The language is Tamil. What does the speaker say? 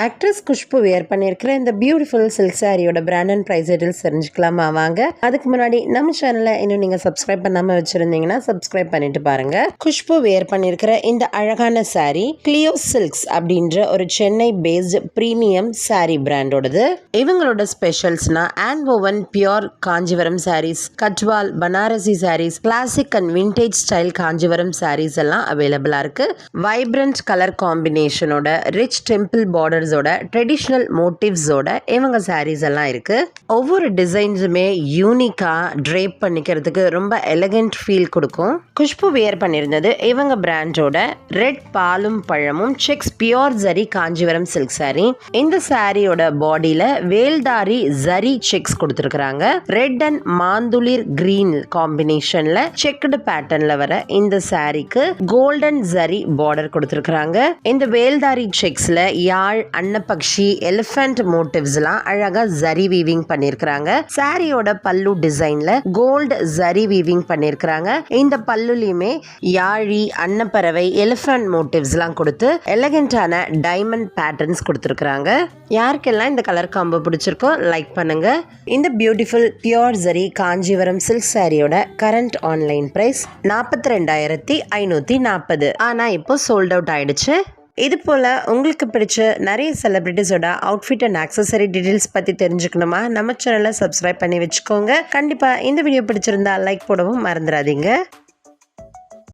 ஆக்ட்ரஸ் குஷ்பு வியர் பண்ணியிருக்கிற இந்த பியூட்டிஃபுல் சில்க் சாரியோட பிராண்ட் அண்ட் ப்ரைஸ் டீடைல்ஸ் தெரிஞ்சுக்கலாமா வாங்க. அதுக்கு முன்னாடி நம்ம சேனலை இன்னும் நீங்கள் சப்ஸ்கிரைப் பண்ணாமல் வச்சுருந்தீங்கன்னா சப்ஸ்கிரைப் பண்ணிட்டு பாருங்க. குஷ்பு வியர் பண்ணியிருக்கிற இந்த அழகான சாரி கிளியோ சில்க்ஸ் அப்படின்ற ஒரு சென்னை பேஸ்டு ப்ரீமியம் சாரி பிராண்டோடது. இவங்களோட ஸ்பெஷல்ஸ்னா and woven pure Kanjivaram saris, Gadwal Banarasi saris, classic and vintage style Kanjivaram saris எல்லாம் அவைலபிளாக இருக்கு. வைப்ரண்ட் கலர் காம்பினேஷனோட ரிச் டெம்பிள் பார்டர்ஸோட ட்ரெடிஷ்னல் மோட்டிவ்ஸோட இவங்க சாரீஸ் எல்லாம் இருக்கு. ஒவ்வொரு டிசைன்ஸுமே யூனிக்கா ட்ரேப் பண்ணிக்கிறதுக்கு ரொம்ப எலகண்ட் ஃபீல் கொடுக்கும். குஷ்பு வியர் பண்ணியிருந்தது இவங்க பிராண்டோட ரெட் பாலும் பழமும் checks pure zari Kanjivaram silk sari. இந்த சாரியோட பாடியில வேல்தாரி ஜரி செக்ஸ் கொடுத்துருக்காங்க. ரெட் அண்ட் மாந்துளிர் கிரீன் காம்பினேஷன்ல செக்குடு பேட்டர்ன்ல வர இந்த சாரிக்கு கோல்டன் ஜரி பார்டர் கொடுத்துருக்காங்க. இந்த வேல்தாரி செக்ஸ்ல யாழ், அன்னப்பக்ஷி, எலிஃபண்ட் மோட்டிவ்ஸ் எல்லாம் அழகா ஜரி வீவிங் பண்ணிருக்காங்க. சாரியோட பல்லு டிசைன்ல கோல்டு ஜரி வீவிங் பண்ணிருக்காங்க. இந்த பல்லுலயுமே யாழி, அன்னப்பறவை, எலிஃபண்ட் மோட்டிவ்ஸ் எல்லாம் கொடுத்து எலகண்டான டைமண்ட் பேட்டர்ன்ஸ் கொடுத்துருக்காங்க. யாருக்கெல்லாம் இந்த கலர் காம்போ பிடிச்சிருக்கோ லைக் பண்ணுங்க. இந்த beautiful pure zari Kanjivaram silk சாரியோட கரண்ட் ஆன்லைன் பிரைஸ் 42,540. ஆனா இப்போ சோல்ட் அவுட் ஆயிடுச்சு. இது போல் உங்களுக்கு பிடிச்ச நிறைய செலிபிரிட்டிஸோட அவுட்ஃபிட் அண்ட் ஆக்சசரி டீடைல்ஸ் பற்றி தெரிஞ்சுக்கணுமா நம்ம சேனலை சப்ஸ்கிரைப் பண்ணி வச்சுக்கோங்க. கண்டிப்பாக இந்த வீடியோ பிடிச்சிருந்தா லைக் போடவும் மறந்துடாதீங்க.